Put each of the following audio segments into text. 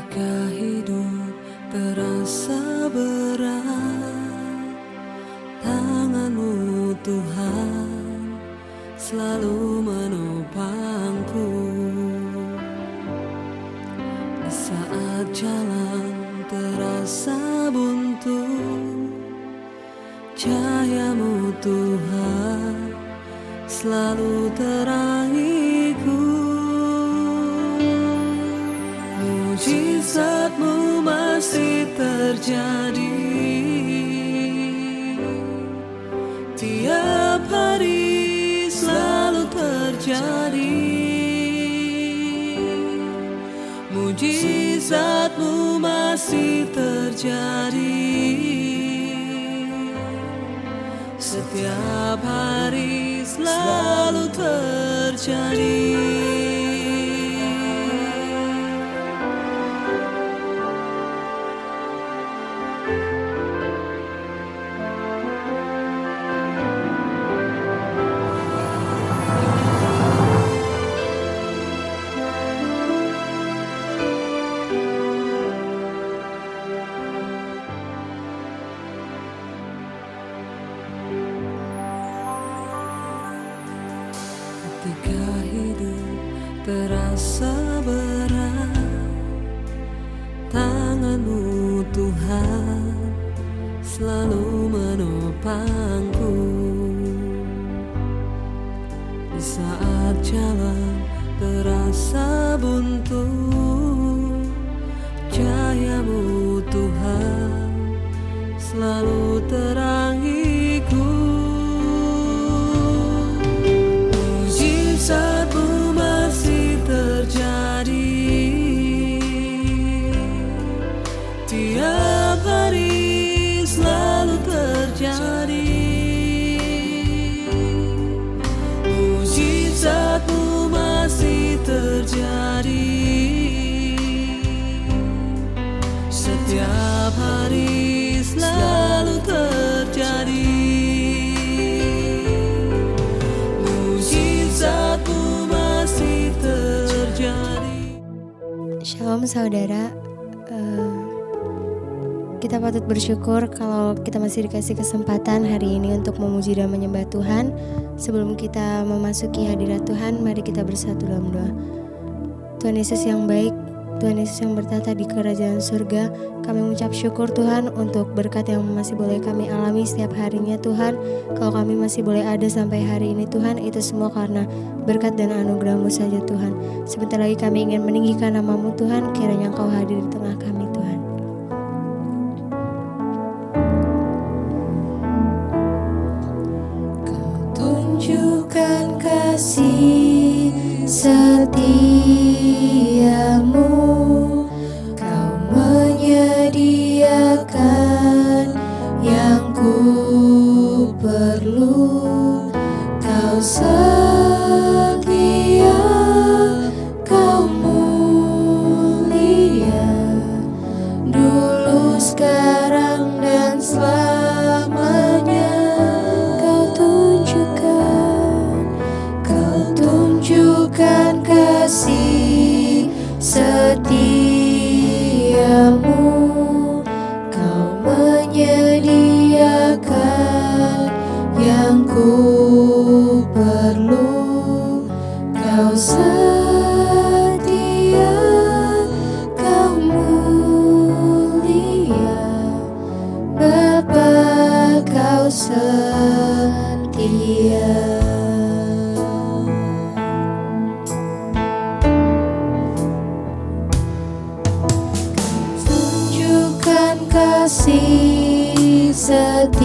Ketika hidup terasa berat, tangan-Mu Tuhan selalu menopangku. Di saat jalan terasa buntu, cahaya-Mu Tuhan selalu terangiku. Mujizat-Mu masih terjadi tiap hari, selalu terjadi. Mujizat-Mu masih terjadi setiap hari, selalu terjadi. Ketika hidup terasa berat, tangan-Mu Tuhan selalu menopangku. Di saat jalan terasa buntu, cahaya-Mu Tuhan selalu terangiku. Mujizat-Mu masih terjadi tiap hari, selalu terjadi. Mujizat-Mu masih terjadi setiap hari, selalu terjadi. Mujizat-Mu masih terjadi. Shalom saudara, kita patut bersyukur kalau kita masih dikasih kesempatan hari ini untuk memuji dan menyembah Tuhan. Sebelum kita memasuki hadirat Tuhan, mari kita bersatu dalam doa. Tuhan Yesus yang baik, Tuhan Yesus yang bertata di kerajaan surga, kami mengucap syukur Tuhan untuk berkat yang masih boleh kami alami setiap harinya Tuhan. Kalau kami masih boleh ada sampai hari ini Tuhan, itu semua karena berkat dan anugerah-Mu saja Tuhan. Sebentar lagi kami ingin meninggikan nama-Mu Tuhan, kiranya Engkau hadir di tengah kami Tuhan. Kau tunjukkan kasih setia-Mu, Kau menyediakan yang ku perlu. Kau setia, Kau mulia, dulu, sekarang, dan selamanya. Kau tunjukkan kasih setia-Mu, Kau menyediakan yang ku perlu. Kau setia, Kau mulia, Bapa, Kau setia. Kasih setia-Mu,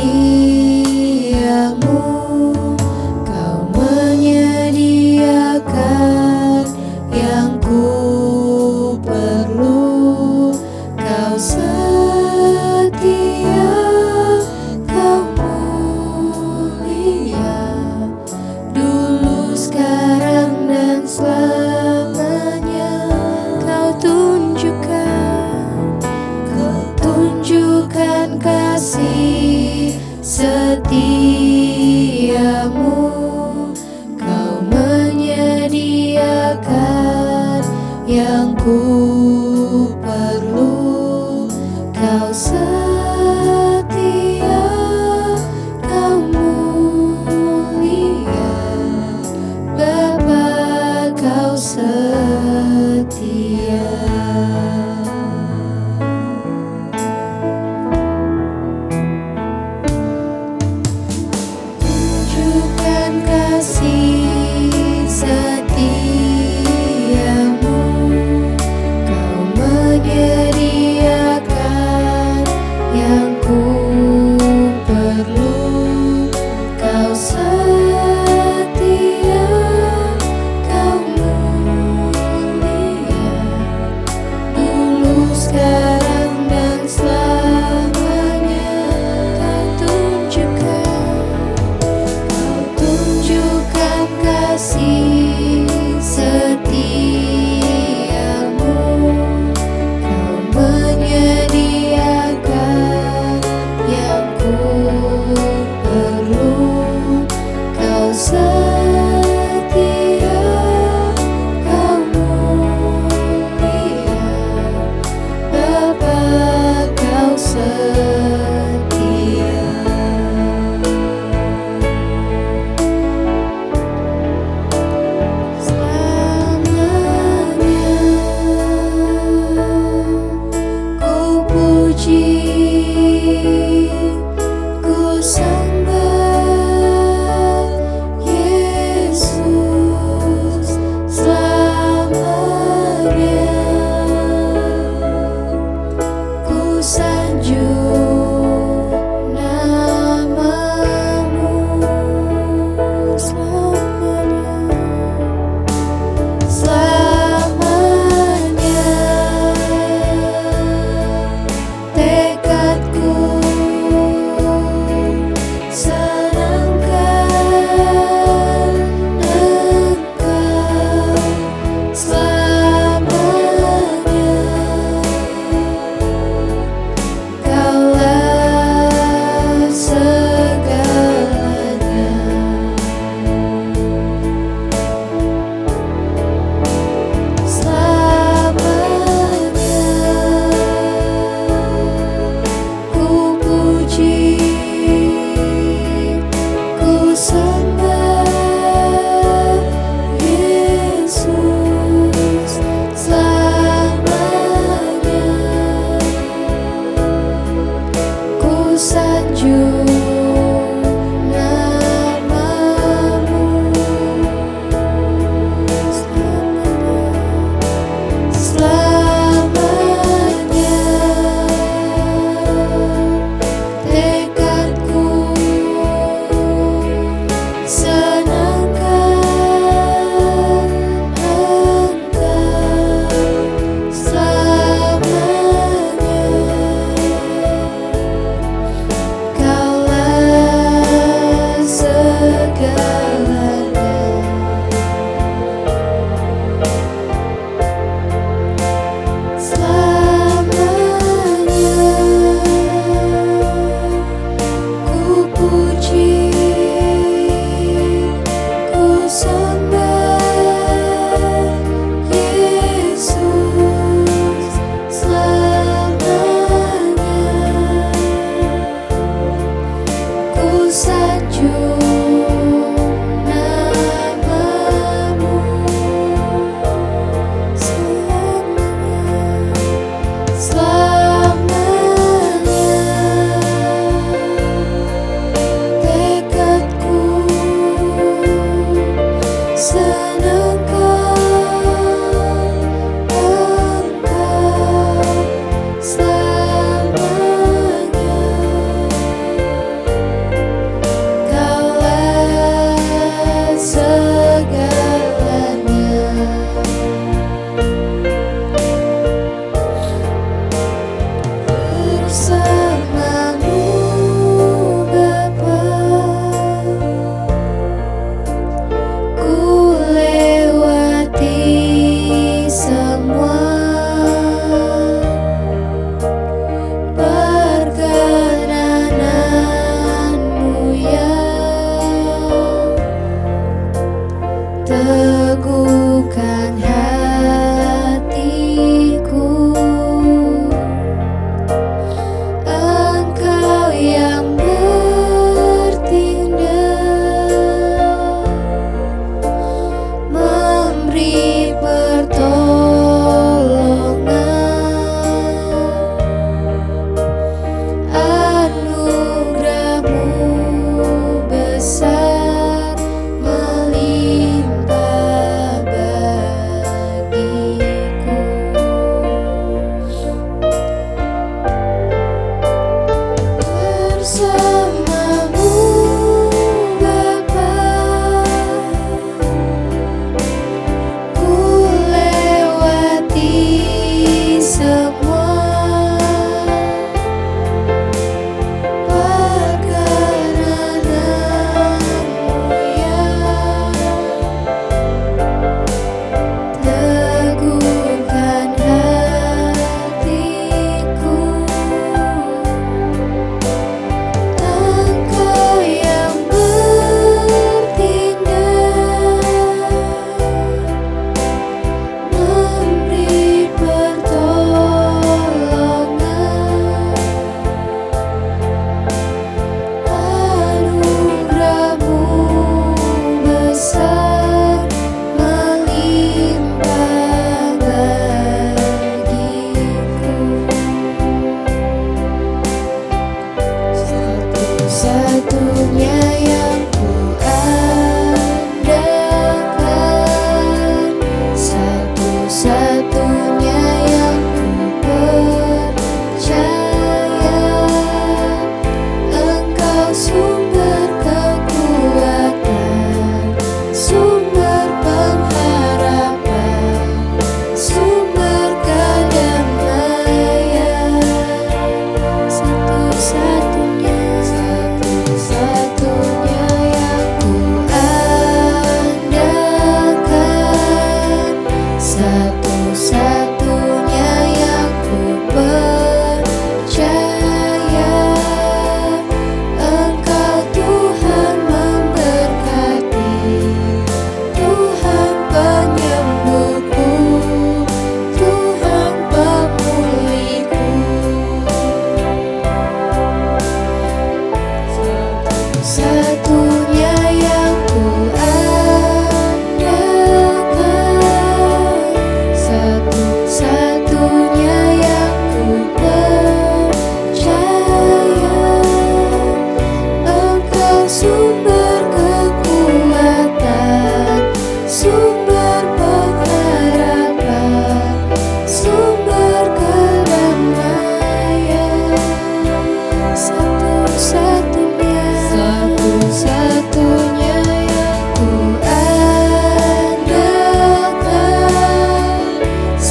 Kau menyediakan yang ku perlu. Kau setia, Kau mulia, dulu, sekarang, dan selamanya. Kau tunjukkan kasih setia-Mu, Kau menyediakan yang ku perlu.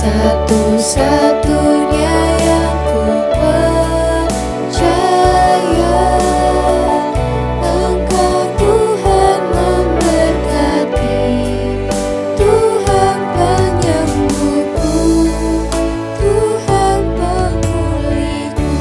satu-satunya yang ku percaya. Engkau Tuhan memberkati, Tuhan penyembuhku, Tuhan pemulihku.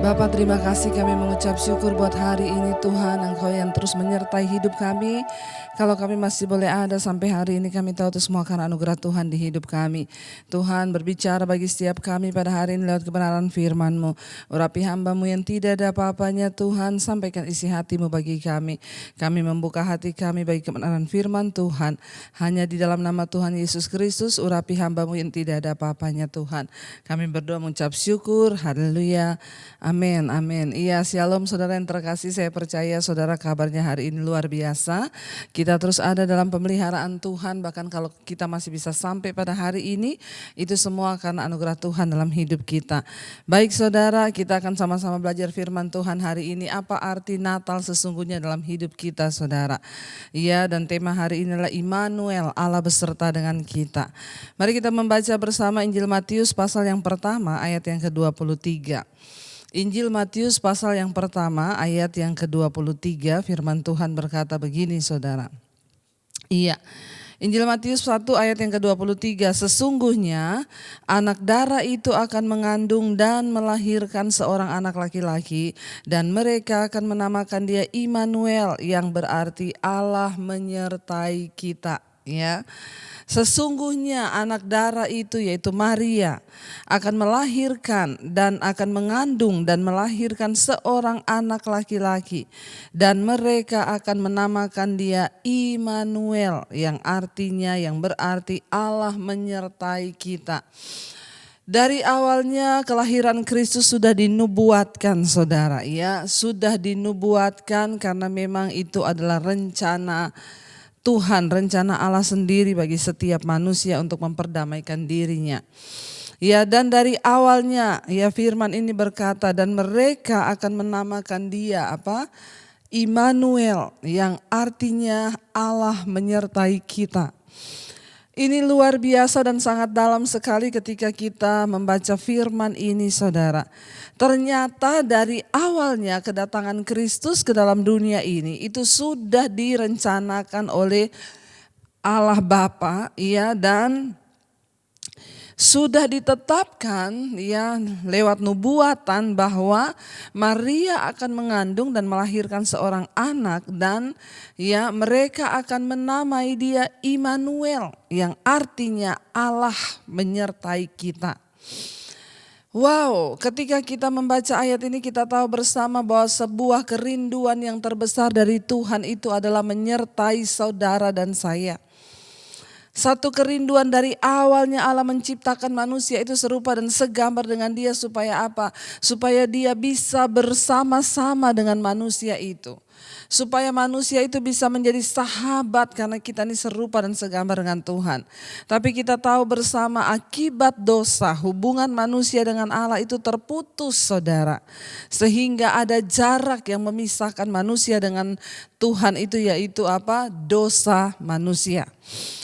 Bapa, terima kasih, kami mengucap syukur buat hari ini Tuhan, Engkau yang terus menyertai hidup kami. Kalau kami masih boleh ada sampai hari ini, kami tahu itu semua karena anugerah Tuhan di hidup kami. Tuhan berbicara bagi setiap kami pada hari ini lewat kebenaran firman-Mu. Urapi hamba-Mu yang tidak ada apa-apanya Tuhan, sampaikan isi hati-Mu bagi kami. Kami membuka hati kami bagi kebenaran firman Tuhan. Hanya di dalam nama Tuhan Yesus Kristus, urapi hamba-Mu yang tidak ada apa-apanya Tuhan. Kami berdoa mengucap syukur, haleluya, amin, amin. Iya, shalom saudara yang terkasih, saya percaya saudara kabarnya hari ini luar biasa. Kita terus ada dalam pemeliharaan Tuhan, bahkan kalau kita masih bisa sampai pada hari ini, itu semua karena anugerah Tuhan dalam hidup kita. Baik saudara, kita akan sama-sama belajar firman Tuhan hari ini, apa arti Natal sesungguhnya dalam hidup kita saudara. Iya, dan tema hari ini adalah Immanuel, Allah beserta dengan kita. Mari kita membaca bersama Injil Matius pasal yang pertama ayat yang ke-23. Injil Matius pasal yang pertama ayat yang ke-23, firman Tuhan berkata begini saudara. Iya, Injil Matius 1 ayat yang ke-23, sesungguhnya anak darah itu akan mengandung dan melahirkan seorang anak laki-laki, dan mereka akan menamakan dia Immanuel, yang berarti Allah menyertai kita. Ya. Sesungguhnya anak darah itu, yaitu Maria, akan melahirkan dan akan mengandung dan melahirkan seorang anak laki-laki, dan mereka akan menamakan dia Immanuel, yang artinya, yang berarti Allah menyertai kita. Dari awalnya kelahiran Kristus sudah dinubuatkan saudara, ya, sudah dinubuatkan karena memang itu adalah rencana Tuhan, rencana Allah sendiri bagi setiap manusia untuk memperdamaikan dirinya. Ya, dan dari awalnya ya firman ini berkata, dan mereka akan menamakan dia apa? Immanuel, yang artinya Allah menyertai kita. Ini luar biasa dan sangat dalam sekali ketika kita membaca firman ini saudara. Ternyata dari awalnya kedatangan Kristus ke dalam dunia ini itu sudah direncanakan oleh Allah Bapa, ya, dan sudah ditetapkan ya lewat nubuatan bahwa Maria akan mengandung dan melahirkan seorang anak, dan ya mereka akan menamai dia Immanuel, yang artinya Allah menyertai kita. Wow, ketika kita membaca ayat ini kita tahu bersama bahwa sebuah kerinduan yang terbesar dari Tuhan itu adalah menyertai saudara dan saya. Satu kerinduan dari awalnya Allah menciptakan manusia itu serupa dan segambar dengan dia supaya apa? Supaya dia bisa bersama-sama dengan manusia itu. Supaya manusia itu bisa menjadi sahabat karena kita ini serupa dan segambar dengan Tuhan. Tapi kita tahu bersama akibat dosa hubungan manusia dengan Allah itu terputus saudara. Sehingga ada jarak yang memisahkan manusia dengan Tuhan itu, yaitu apa? Dosa manusia.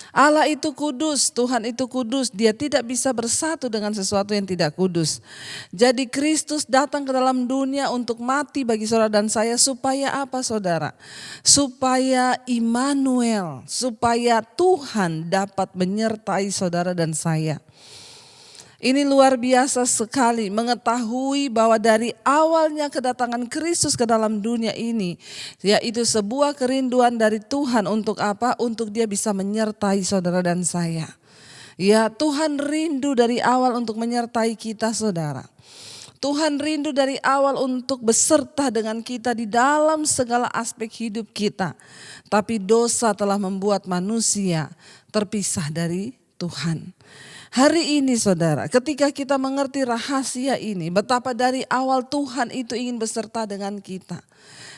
Allah itu kudus, Tuhan itu kudus, dia tidak bisa bersatu dengan sesuatu yang tidak kudus. Jadi Kristus datang ke dalam dunia untuk mati bagi saudara dan saya supaya apa saudara? Supaya Immanuel, supaya Tuhan dapat menyertai saudara dan saya. Ini luar biasa sekali mengetahui bahwa dari awalnya kedatangan Kristus ke dalam dunia ini, yaitu sebuah kerinduan dari Tuhan untuk apa? Untuk dia bisa menyertai saudara dan saya. Ya, Tuhan rindu dari awal untuk menyertai kita saudara. Tuhan rindu dari awal untuk beserta dengan kita di dalam segala aspek hidup kita. Tapi dosa telah membuat manusia terpisah dari Tuhan. Hari ini saudara, ketika kita mengerti rahasia ini, betapa dari awal Tuhan itu ingin beserta dengan kita.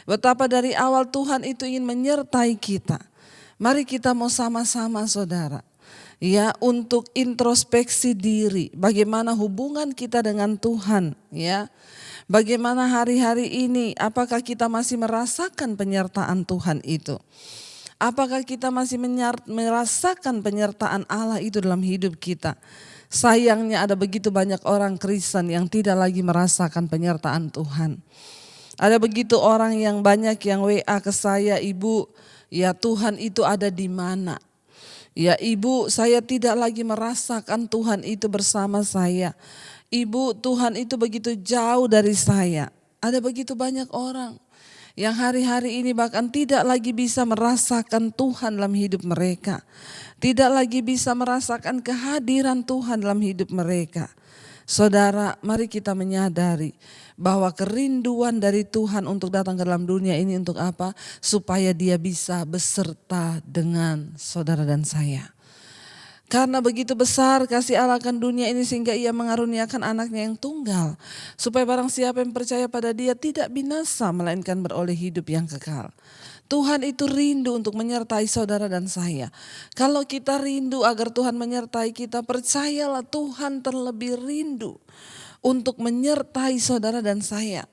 Betapa dari awal Tuhan itu ingin menyertai kita. Mari kita mau sama-sama saudara, ya, untuk introspeksi diri, bagaimana hubungan kita dengan Tuhan, ya. Bagaimana hari-hari ini, apakah kita masih merasakan penyertaan Tuhan itu? Apakah kita masih merasakan penyertaan Allah itu dalam hidup kita? Sayangnya ada begitu banyak orang Kristen yang tidak lagi merasakan penyertaan Tuhan. Ada begitu orang yang banyak yang WA ke saya, "Ibu, ya Tuhan itu ada di mana? Ya Ibu, saya tidak lagi merasakan Tuhan itu bersama saya. Ibu, Tuhan itu begitu jauh dari saya." Ada begitu banyak orang yang hari-hari ini bahkan tidak lagi bisa merasakan Tuhan dalam hidup mereka. Tidak lagi bisa merasakan kehadiran Tuhan dalam hidup mereka. Saudara, mari kita menyadari bahwa kerinduan dari Tuhan untuk datang ke dalam dunia ini untuk apa? Supaya Dia bisa beserta dengan saudara dan saya. Karena begitu besar kasih Allah akan dunia ini sehingga Ia mengaruniakan anaknya yang tunggal. Supaya barang siapa yang percaya pada Dia tidak binasa melainkan beroleh hidup yang kekal. Tuhan itu rindu untuk menyertai saudara dan saya. Kalau kita rindu agar Tuhan menyertai kita, percayalah Tuhan terlebih rindu untuk menyertai saudara dan saya.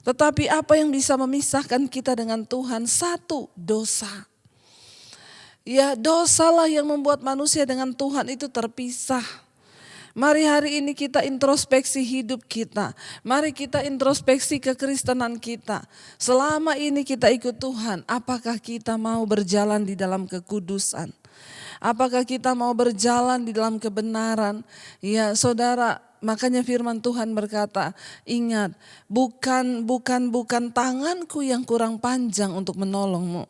Tetapi apa yang bisa memisahkan kita dengan Tuhan? Satu, dosa. Ya, dosalah yang membuat manusia dengan Tuhan itu terpisah. Mari hari ini kita introspeksi hidup kita. Mari kita introspeksi kekristenan kita. Selama ini kita ikut Tuhan, apakah kita mau berjalan di dalam kekudusan? Apakah kita mau berjalan di dalam kebenaran? Ya saudara, makanya firman Tuhan berkata, ingat, bukan tanganku yang kurang panjang untuk menolongmu.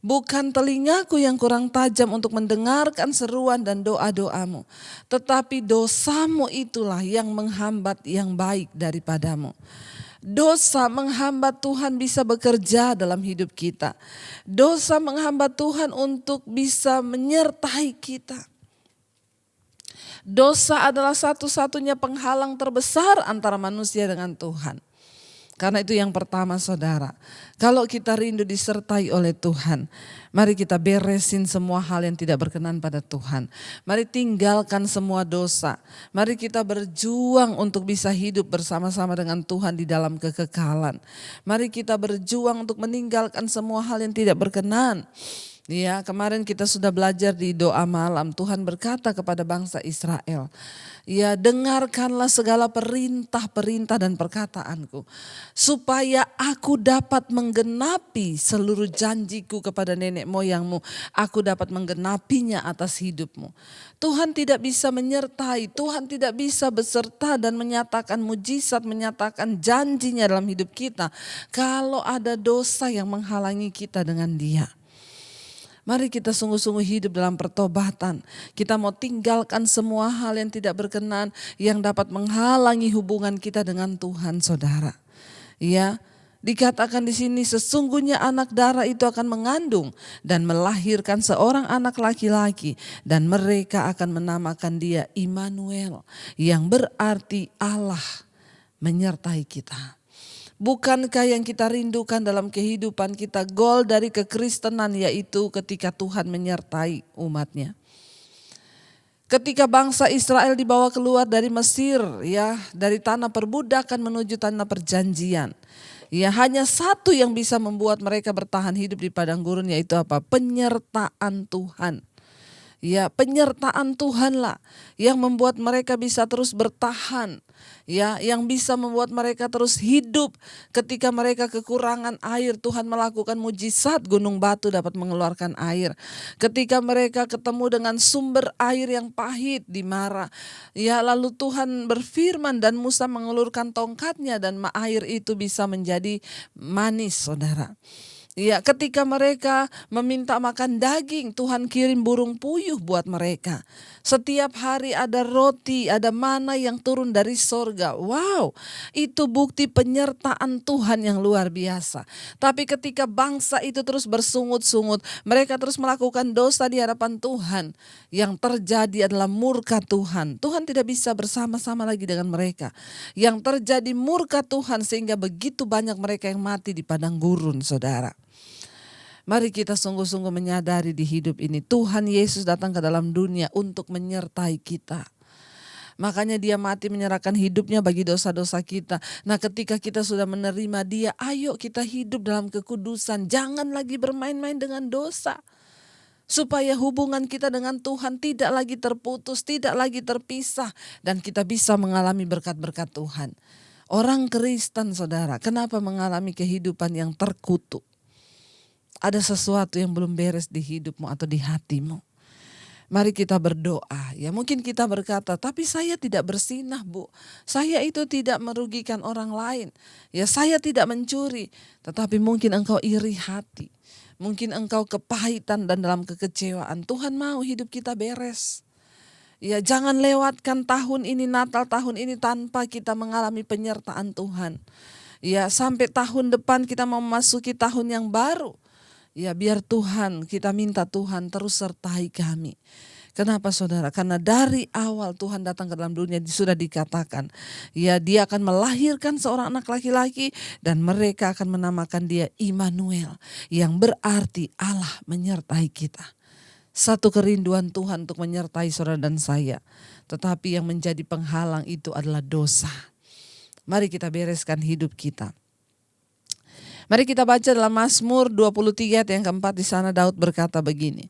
Bukan telingaku yang kurang tajam untuk mendengarkan seruan dan doa-doamu. Tetapi dosamu itulah yang menghambat yang baik daripadamu. Dosa menghambat Tuhan bisa bekerja dalam hidup kita. Dosa menghambat Tuhan untuk bisa menyertai kita. Dosa adalah satu-satunya penghalang terbesar antara manusia dengan Tuhan. Karena itu yang pertama saudara, kalau kita rindu disertai oleh Tuhan, mari kita beresin semua hal yang tidak berkenan pada Tuhan. Mari tinggalkan semua dosa, mari kita berjuang untuk bisa hidup bersama-sama dengan Tuhan di dalam kekekalan. Mari kita berjuang untuk meninggalkan semua hal yang tidak berkenan. Ya, kemarin kita sudah belajar di doa malam, Tuhan berkata kepada bangsa Israel, ya dengarkanlah segala perintah-perintah dan perkataanku, supaya aku dapat menggenapi seluruh janjiku kepada nenek moyangmu, aku dapat menggenapinya atas hidupmu. Tuhan tidak bisa menyertai, Tuhan tidak bisa beserta dan menyatakan mujizat, menyatakan janjinya dalam hidup kita, kalau ada dosa yang menghalangi kita dengan Dia. Mari kita sungguh-sungguh hidup dalam pertobatan. Kita mau tinggalkan semua hal yang tidak berkenan yang dapat menghalangi hubungan kita dengan Tuhan, saudara. Ya, dikatakan di sini sesungguhnya anak darah itu akan mengandung dan melahirkan seorang anak laki-laki dan mereka akan menamakan dia Immanuel, yang berarti Allah menyertai kita. Bukankah yang kita rindukan dalam kehidupan kita, goal dari kekristenan yaitu ketika Tuhan menyertai umatnya. Ketika bangsa Israel dibawa keluar dari Mesir, ya dari tanah perbudakan menuju tanah perjanjian. Ya hanya satu yang bisa membuat mereka bertahan hidup di padang gurun yaitu apa? Penyertaan Tuhan. Ya penyertaan Tuhanlah yang membuat mereka bisa terus bertahan. Ya, yang bisa membuat mereka terus hidup ketika mereka kekurangan air. Tuhan melakukan mujizat, gunung batu dapat mengeluarkan air. Ketika mereka ketemu dengan sumber air yang pahit di Mara, ya lalu Tuhan berfirman dan Musa mengulurkan tongkatnya dan air itu bisa menjadi manis, saudara. Ya, ketika mereka meminta makan daging, Tuhan kirim burung puyuh buat mereka. Setiap hari ada roti, ada mana yang turun dari sorga. Wow, itu bukti penyertaan Tuhan yang luar biasa. Tapi ketika bangsa itu terus bersungut-sungut, mereka terus melakukan dosa di hadapan Tuhan. Yang terjadi adalah murka Tuhan. Tuhan tidak bisa bersama-sama lagi dengan mereka. Yang terjadi murka Tuhan sehingga begitu banyak mereka yang mati di padang gurun, saudara. Mari kita sungguh-sungguh menyadari di hidup ini Tuhan Yesus datang ke dalam dunia untuk menyertai kita. Makanya dia mati menyerahkan hidupnya bagi dosa-dosa kita. Nah, ketika kita sudah menerima dia, ayo kita hidup dalam kekudusan. Jangan lagi bermain-main dengan dosa. Supaya hubungan kita dengan Tuhan tidak lagi terputus, tidak lagi terpisah. Dan kita bisa mengalami berkat-berkat Tuhan. Orang Kristen, saudara, kenapa mengalami kehidupan yang terkutuk? Ada sesuatu yang belum beres di hidupmu atau di hatimu. Mari kita berdoa. Ya, mungkin kita berkata, tapi saya tidak bersinah, Bu. Saya itu tidak merugikan orang lain. Ya, saya tidak mencuri. Tetapi mungkin engkau iri hati. Mungkin engkau kepahitan dan dalam kekecewaan. Tuhan mau hidup kita beres. Ya, jangan lewatkan tahun ini, Natal tahun ini tanpa kita mengalami penyertaan Tuhan. Ya, sampai tahun depan kita mau memasuki tahun yang baru. Ya, biar Tuhan, kita minta Tuhan terus sertai kami. Kenapa saudara? Karena dari awal Tuhan datang ke dalam dunia sudah dikatakan. Ya, dia akan melahirkan seorang anak laki-laki dan mereka akan menamakan dia Immanuel. Yang berarti Allah menyertai kita. Satu kerinduan Tuhan untuk menyertai saudara dan saya. Tetapi yang menjadi penghalang itu adalah dosa. Mari kita bereskan hidup kita. Mari kita baca dalam Mazmur 23 ayat yang keempat, di sana Daud berkata begini.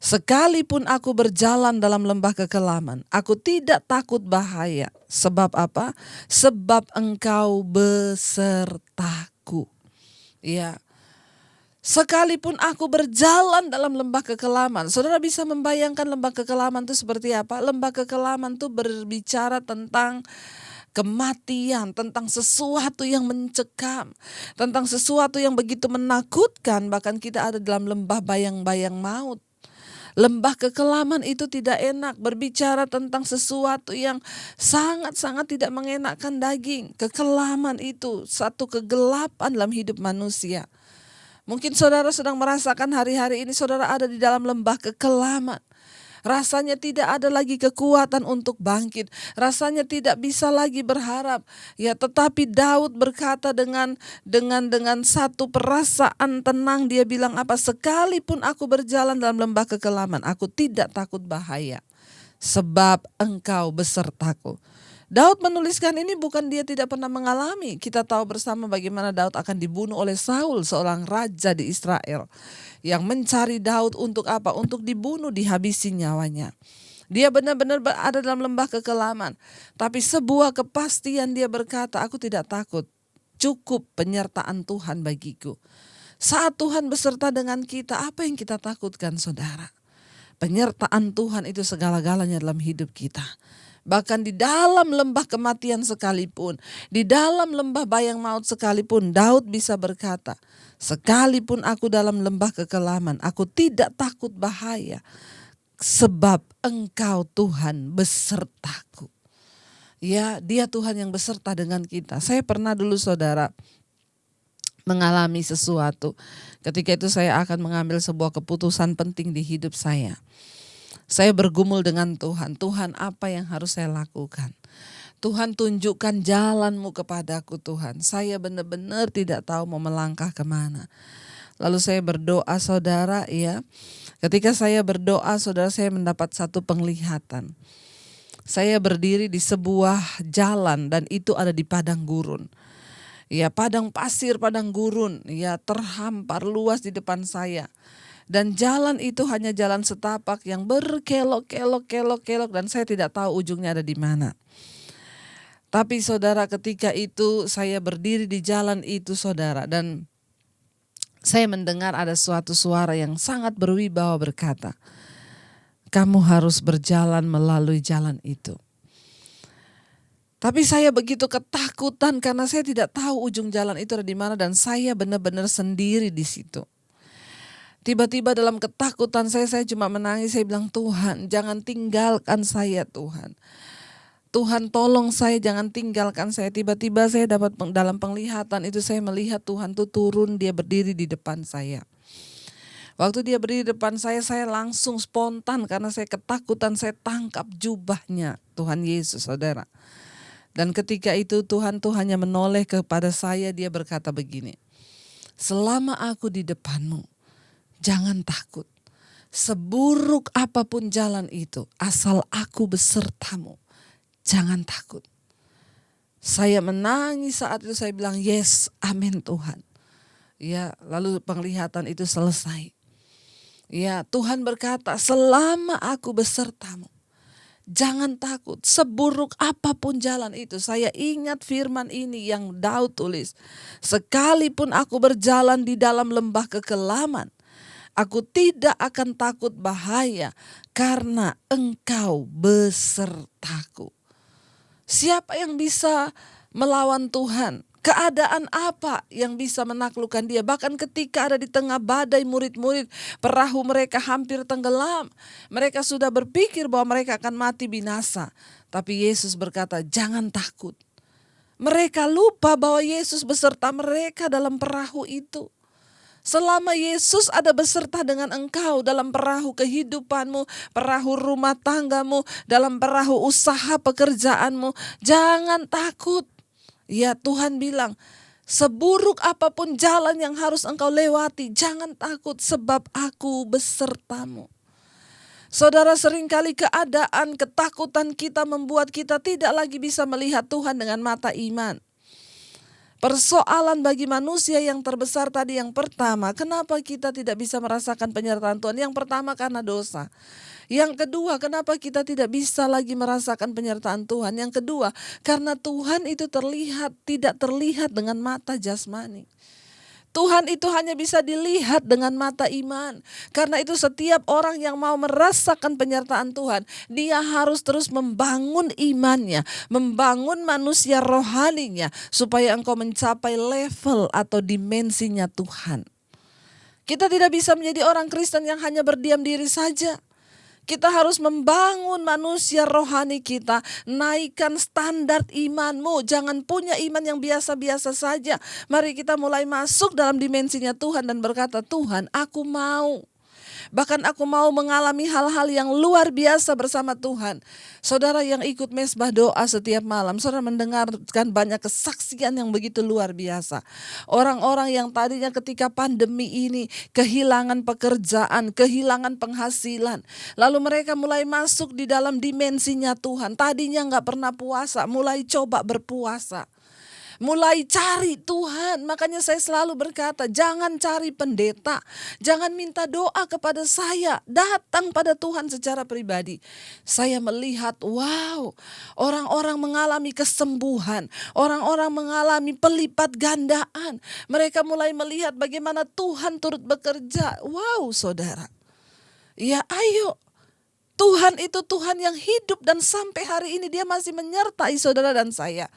Sekalipun aku berjalan dalam lembah kekelaman, aku tidak takut bahaya. Sebab apa? Sebab engkau besertaku. Ya. Sekalipun aku berjalan dalam lembah kekelaman. Saudara bisa membayangkan lembah kekelaman itu seperti apa? Lembah kekelaman itu berbicara tentang kematian, tentang sesuatu yang mencekam, tentang sesuatu yang begitu menakutkan, bahkan kita ada dalam lembah bayang-bayang maut. Lembah kekelaman itu tidak enak, berbicara tentang sesuatu yang sangat-sangat tidak mengenakkan daging. Kekelaman itu satu kegelapan dalam hidup manusia. Mungkin saudara sedang merasakan hari-hari ini saudara ada di dalam lembah kekelaman. Rasanya tidak ada lagi kekuatan untuk bangkit. Rasanya tidak bisa lagi berharap. Ya, tetapi Daud berkata dengan satu perasaan tenang, dia bilang apa? Sekalipun aku berjalan dalam lembah kekelaman, aku tidak takut bahaya. Sebab engkau besertaku. Daud menuliskan ini bukan dia tidak pernah mengalami. Kita tahu bersama bagaimana Daud akan dibunuh oleh Saul, seorang raja di Israel. Yang mencari Daud untuk apa? Untuk dibunuh, dihabisi nyawanya. Dia benar-benar ada dalam lembah kekelaman. Tapi sebuah kepastian dia berkata, aku tidak takut. Cukup penyertaan Tuhan bagiku. Saat Tuhan beserta dengan kita, apa yang kita takutkan saudara? Penyertaan Tuhan itu segala-galanya dalam hidup kita. Bahkan di dalam lembah kematian sekalipun, di dalam lembah bayang maut sekalipun, Daud bisa berkata, sekalipun aku dalam lembah kekelaman, aku tidak takut bahaya, sebab engkau Tuhan besertaku. Ya, dia Tuhan yang beserta dengan kita. Saya pernah dulu saudara mengalami sesuatu. Ketika itu saya akan mengambil sebuah keputusan penting di hidup saya. Saya bergumul dengan Tuhan. Tuhan, apa yang harus saya lakukan? Tuhan, tunjukkan jalanmu kepadaku Tuhan. Saya benar-benar tidak tahu mau melangkah kemana. Lalu saya berdoa saudara ya. Ketika saya berdoa saudara, saya mendapat satu penglihatan. Saya berdiri di sebuah jalan dan itu ada di padang gurun. Ya, padang pasir, padang gurun. Ya, terhampar luas di depan saya. Dan jalan itu hanya jalan setapak yang berkelok-kelok dan saya tidak tahu ujungnya ada di mana. Tapi saudara, ketika itu saya berdiri di jalan itu saudara, dan saya mendengar ada suatu suara yang sangat berwibawa berkata, kamu harus berjalan melalui jalan itu. Tapi saya begitu ketakutan karena saya tidak tahu ujung jalan itu ada di mana dan saya benar-benar sendiri di situ. Tiba-tiba dalam ketakutan saya cuma menangis, saya bilang, Tuhan jangan tinggalkan saya Tuhan. Tuhan tolong saya, jangan tinggalkan saya. Tiba-tiba saya dapat dalam penglihatan itu saya melihat Tuhan tuh turun, dia berdiri di depan saya. Waktu dia berdiri di depan saya langsung spontan karena saya ketakutan, saya tangkap jubahnya Tuhan Yesus saudara. Dan ketika itu Tuhan tuh hanya menoleh kepada saya, dia berkata begini, selama aku di depanmu, jangan takut, seburuk apapun jalan itu, asal aku besertamu, jangan takut. Saya menangis saat itu, saya bilang yes, amin Tuhan. Ya, lalu penglihatan itu selesai. Ya, Tuhan berkata, selama aku besertamu, jangan takut, seburuk apapun jalan itu. Saya ingat firman ini yang Daud tulis. Sekalipun aku berjalan di dalam lembah kekelaman, aku tidak akan takut bahaya karena Engkau besertaku. Siapa yang bisa melawan Tuhan? Keadaan apa yang bisa menaklukkan dia? Bahkan ketika ada di tengah badai, murid-murid perahu mereka hampir tenggelam. Mereka sudah berpikir bahwa mereka akan mati binasa. Tapi Yesus berkata, jangan takut. Mereka lupa bahwa Yesus beserta mereka dalam perahu itu. Selama Yesus ada beserta dengan engkau dalam perahu kehidupanmu, perahu rumah tanggamu, dalam perahu usaha pekerjaanmu, jangan takut. Ya, Tuhan bilang, seburuk apapun jalan yang harus engkau lewati, jangan takut sebab aku besertamu. Saudara, seringkali keadaan ketakutan kita membuat kita tidak lagi bisa melihat Tuhan dengan mata iman. Persoalan bagi manusia yang terbesar tadi yang pertama, kenapa kita tidak bisa merasakan penyertaan Tuhan? Yang pertama karena dosa. Yang kedua, kenapa kita tidak bisa lagi merasakan penyertaan Tuhan? Yang kedua, karena Tuhan itu tidak terlihat dengan mata jasmani. Tuhan itu hanya bisa dilihat dengan mata iman. Karena itu setiap orang yang mau merasakan penyertaan Tuhan, dia harus terus membangun imannya, membangun manusia rohaninya, supaya engkau mencapai level atau dimensinya Tuhan. Kita tidak bisa menjadi orang Kristen yang hanya berdiam diri saja. Kita harus membangun manusia rohani kita, naikkan standar imanmu. Jangan punya iman yang biasa-biasa saja. Mari kita mulai masuk dalam dimensinya Tuhan dan berkata, Tuhan, aku mau. Bahkan aku mau mengalami hal-hal yang luar biasa bersama Tuhan. Saudara yang ikut mesbah doa setiap malam, saudara mendengarkan banyak kesaksian yang begitu luar biasa. Orang-orang yang tadinya ketika pandemi ini kehilangan pekerjaan, kehilangan penghasilan. Lalu mereka mulai masuk di dalam dimensinya Tuhan. Tadinya gak pernah puasa, mulai coba berpuasa. Mulai cari Tuhan. Makanya saya selalu berkata, jangan cari pendeta, jangan minta doa kepada saya, datang pada Tuhan secara pribadi. Saya melihat, wow, orang-orang mengalami kesembuhan, orang-orang mengalami pelipat gandaan. Mereka mulai melihat bagaimana Tuhan turut bekerja. Wow, saudara. Ya, ayo. Tuhan itu Tuhan yang hidup dan sampai hari ini dia masih menyertai saudara dan saya.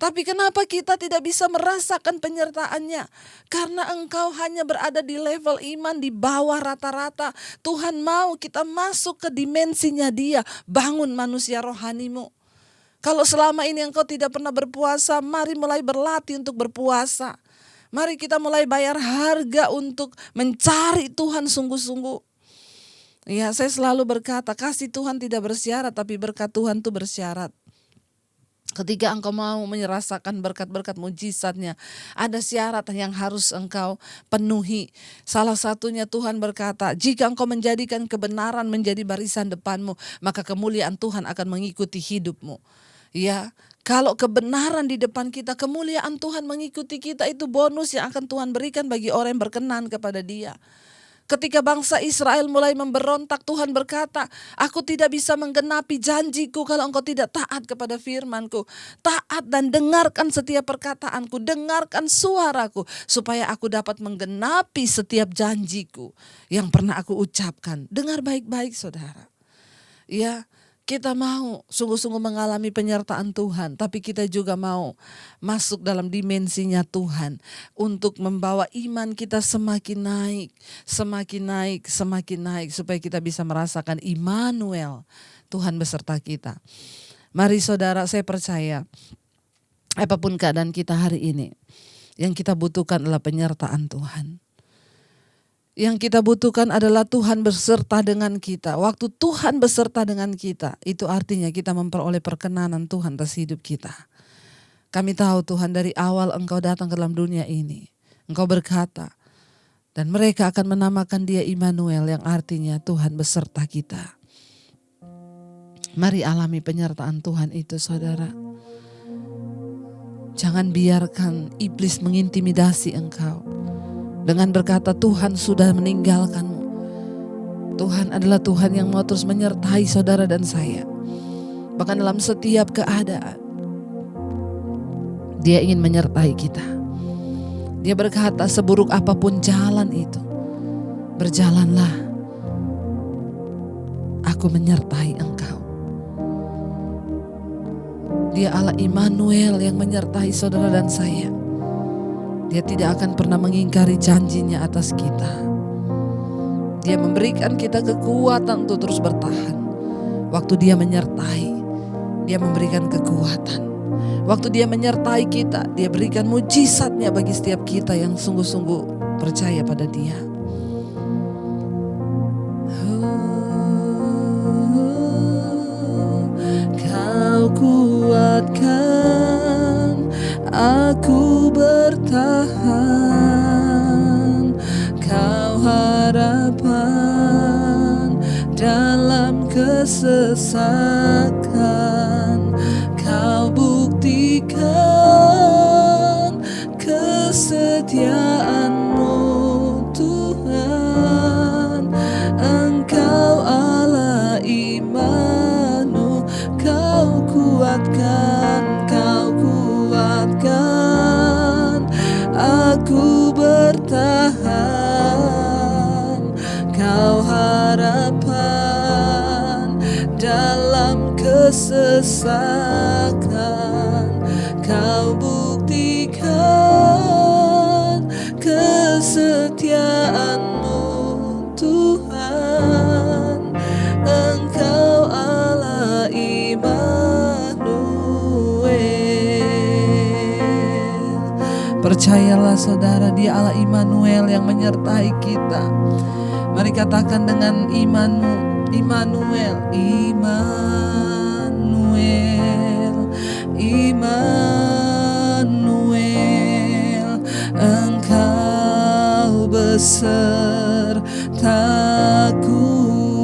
Tapi kenapa kita tidak bisa merasakan penyertaannya? Karena engkau hanya berada di level iman di bawah rata-rata. Tuhan mau kita masuk ke dimensinya dia. Bangun manusia rohanimu. Kalau selama ini engkau tidak pernah berpuasa, mari mulai berlatih untuk berpuasa. Mari kita mulai bayar harga untuk mencari Tuhan sungguh-sungguh. Ya, saya selalu berkata, kasih Tuhan tidak bersyarat, tapi berkat Tuhan itu bersyarat. Ketika engkau mau merasakan berkat-berkat mujizatnya, ada syarat yang harus engkau penuhi. Salah satunya Tuhan berkata, jika engkau menjadikan kebenaran menjadi barisan depanmu, maka kemuliaan Tuhan akan mengikuti hidupmu. Ya, kalau kebenaran di depan kita, kemuliaan Tuhan mengikuti kita, itu bonus yang akan Tuhan berikan bagi orang yang berkenan kepada Dia. Ketika bangsa Israel mulai memberontak, Tuhan berkata, aku tidak bisa menggenapi janjiku kalau engkau tidak taat kepada firmanku. Taat dan dengarkan setiap perkataanku, dengarkan suaraku, supaya aku dapat menggenapi setiap janjiku yang pernah aku ucapkan. Dengar baik-baik saudara. Ya, kita mau sungguh-sungguh mengalami penyertaan Tuhan, tapi kita juga mau masuk dalam dimensinya Tuhan untuk membawa iman kita semakin naik, semakin naik, semakin naik, supaya kita bisa merasakan Immanuel, Tuhan beserta kita. Mari saudara, saya percaya apapun keadaan kita hari ini, yang kita butuhkan adalah penyertaan Tuhan. Yang kita butuhkan adalah Tuhan beserta dengan kita. Waktu Tuhan beserta dengan kita, itu artinya kita memperoleh perkenanan Tuhan atas hidup kita. Kami tahu Tuhan, dari awal Engkau datang ke dalam dunia ini, Engkau berkata, dan mereka akan menamakan Dia Immanuel, yang artinya Tuhan beserta kita. Mari alami penyertaan Tuhan itu, saudara. Jangan biarkan iblis mengintimidasi engkau dengan berkata Tuhan sudah meninggalkanmu. Tuhan adalah Tuhan yang mau terus menyertai saudara dan saya. Bahkan dalam setiap keadaan Dia ingin menyertai kita. Dia berkata seburuk apapun jalan itu, berjalanlah, aku menyertai engkau. Dia Allah Immanuel yang menyertai saudara dan saya. Dia tidak akan pernah mengingkari janjinya atas kita. Dia memberikan kita kekuatan untuk terus bertahan. Waktu Dia menyertai, Dia memberikan kekuatan. Waktu Dia menyertai kita, Dia berikan mujizatnya bagi setiap kita yang sungguh-sungguh percaya pada Dia. Kau kuatkan aku bertahan, Kau harapan dalam kesesakan, Kau buktikan kesetiaan-Mu Tuhan. Engkau Allah Immanuel, Kau kuatkan aku bertahan, Kau harapan dalam kesesakan, Kau buktikan kesetiaan-Mu Tuhan. Engkau Allah Immanuel. Percayalah saudara, Dia Allah Immanuel yang menyertai kita. Mari katakan dengan Immanuel, Immanuel, Engkau besertaku.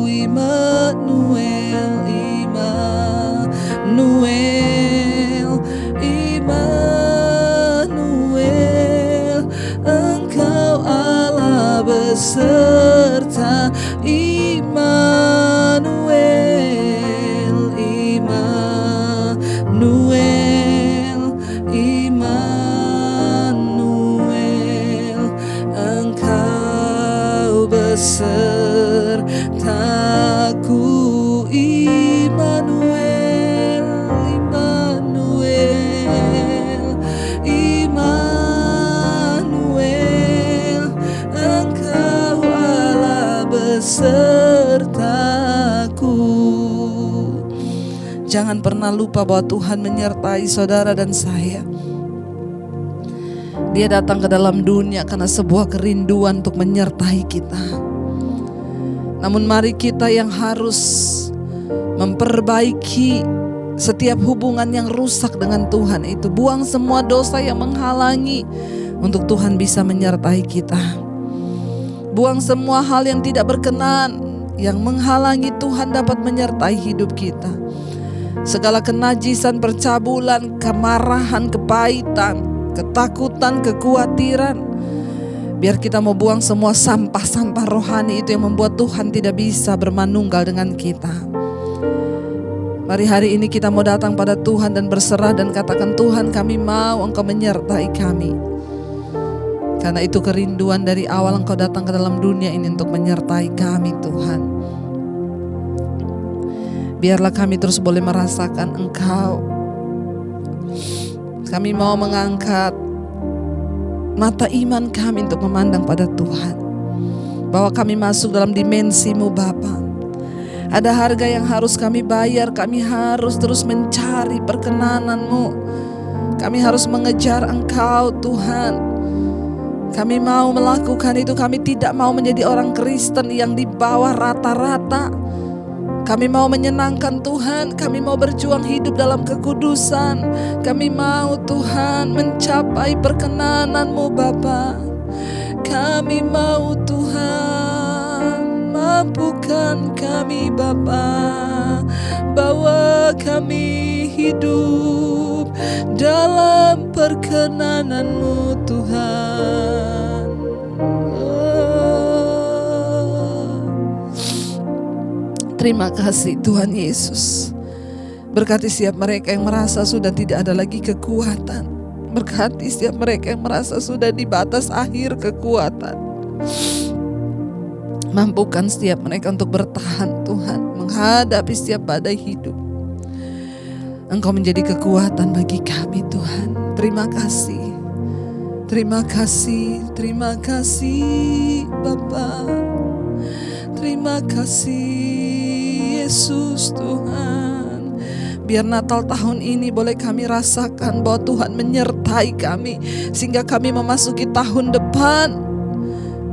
Immanuel, Engkau Allah beserta. Immanuel, Engkau besertaku. Immanuel, Engkau Allah besertaku. Jangan pernah lupa bahwa Tuhan menyertai saudara dan saya. Dia datang ke dalam dunia karena sebuah kerinduan untuk menyertai kita. Namun mari kita yang harus memperbaiki setiap hubungan yang rusak dengan Tuhan itu. Buang semua dosa yang menghalangi untuk Tuhan bisa menyertai kita. Buang semua hal yang tidak berkenan yang menghalangi Tuhan dapat menyertai hidup kita. Segala kenajisan, percabulan, kemarahan, kepahitan, ketakutan, kekhawatiran. Biar kita mau buang semua sampah-sampah rohani itu yang membuat Tuhan tidak bisa bermanunggal dengan kita. Mari hari ini kita mau datang pada Tuhan dan berserah dan katakan, Tuhan, kami mau Engkau menyertai kami. Karena itu kerinduan dari awal Engkau datang ke dalam dunia ini untuk menyertai kami, Tuhan. Biarlah kami terus boleh merasakan Engkau. Kami mau mengangkat mata iman kami untuk memandang pada Tuhan, bahwa kami masuk dalam dimensi-Mu Bapa. Ada harga yang harus kami bayar. Kami harus terus mencari perkenanan-Mu. Kami harus mengejar Engkau, Tuhan. Kami mau melakukan itu. Kami tidak mau menjadi orang Kristen yang di bawah rata-rata. Kami mau menyenangkan Tuhan. Kami mau berjuang hidup dalam kekudusan. Kami mau Tuhan mencapai perkenanan-Mu Bapa. Kami mau Tuhan Mampukan kami Bapa, bawa kami hidup dalam perkenanan-Mu Tuhan. Terima kasih Tuhan Yesus. Berkati setiap mereka yang merasa sudah tidak ada lagi kekuatan. Berkati setiap mereka yang merasa sudah di batas akhir kekuatan. Mampukan setiap mereka untuk bertahan Tuhan, menghadapi setiap badai hidup. Engkau menjadi kekuatan bagi kami Tuhan. Terima kasih. Terima kasih, terima kasih Bapa. Terima kasih Yesus Tuhan. Biar Natal tahun ini boleh kami rasakan bahwa Tuhan menyertai kami, sehingga kami memasuki tahun depan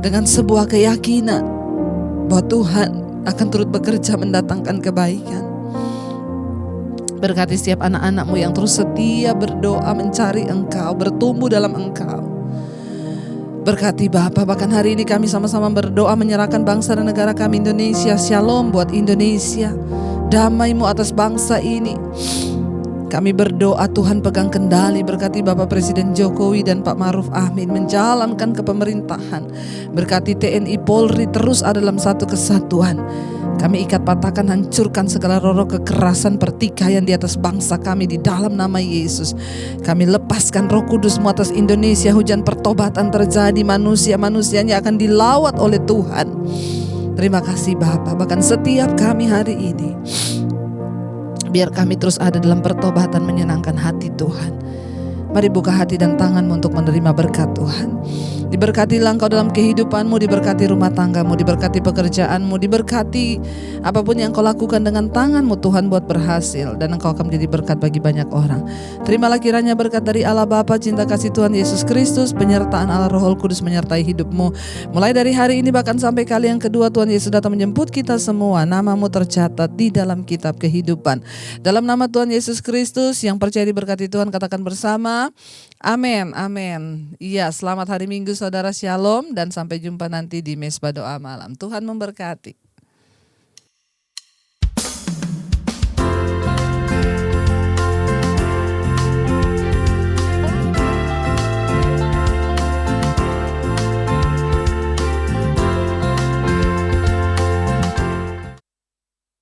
dengan sebuah keyakinan bahwa Tuhan akan turut bekerja mendatangkan kebaikan. Berkati setiap anak-anak-Mu yang terus setia berdoa mencari Engkau, bertumbuh dalam Engkau. Berkati Bapa, bahkan hari ini kami sama-sama berdoa menyerahkan bangsa dan negara kami Indonesia. Shalom buat Indonesia, damai-Mu atas bangsa ini. Kami berdoa Tuhan pegang kendali, berkati Bapak Presiden Jokowi dan Pak Ma'ruf Amin menjalankan kepemerintahan. Berkati TNI Polri terus ada dalam satu kesatuan. Kami ikat, patahkan, hancurkan segala roh kekerasan pertikaian di atas bangsa kami di dalam nama Yesus. Kami lepaskan Roh Kudus-Mu atas Indonesia, hujan pertobatan terjadi, manusia-manusianya akan dilawat oleh Tuhan. Terima kasih Bapa, bahkan setiap kami hari ini, biar kami terus ada dalam pertobatan menyenangkan hati Tuhan. Mari buka hati dan tangan-Mu untuk menerima berkat Tuhan. Diberkatilah Engkau dalam kehidupan-Mu, diberkati rumah tangga-Mu, diberkati pekerjaan-Mu, diberkati apapun yang Kau lakukan dengan tangan-Mu Tuhan buat berhasil, dan Engkau akan menjadi berkat bagi banyak orang. Terimalah kiranya berkat dari Allah Bapa, cinta kasih Tuhan Yesus Kristus, penyertaan Allah Roh Kudus menyertai hidup-Mu. Mulai dari hari ini bahkan sampai kali yang kedua Tuhan Yesus datang menjemput kita semua, nama-Mu tercatat di dalam kitab kehidupan. Dalam nama Tuhan Yesus Kristus, yang percaya diberkati Tuhan katakan bersama, amin, amin. Iya, selamat hari Minggu saudara, shalom, dan sampai jumpa nanti di Mesbah Doa Malam. Tuhan memberkati.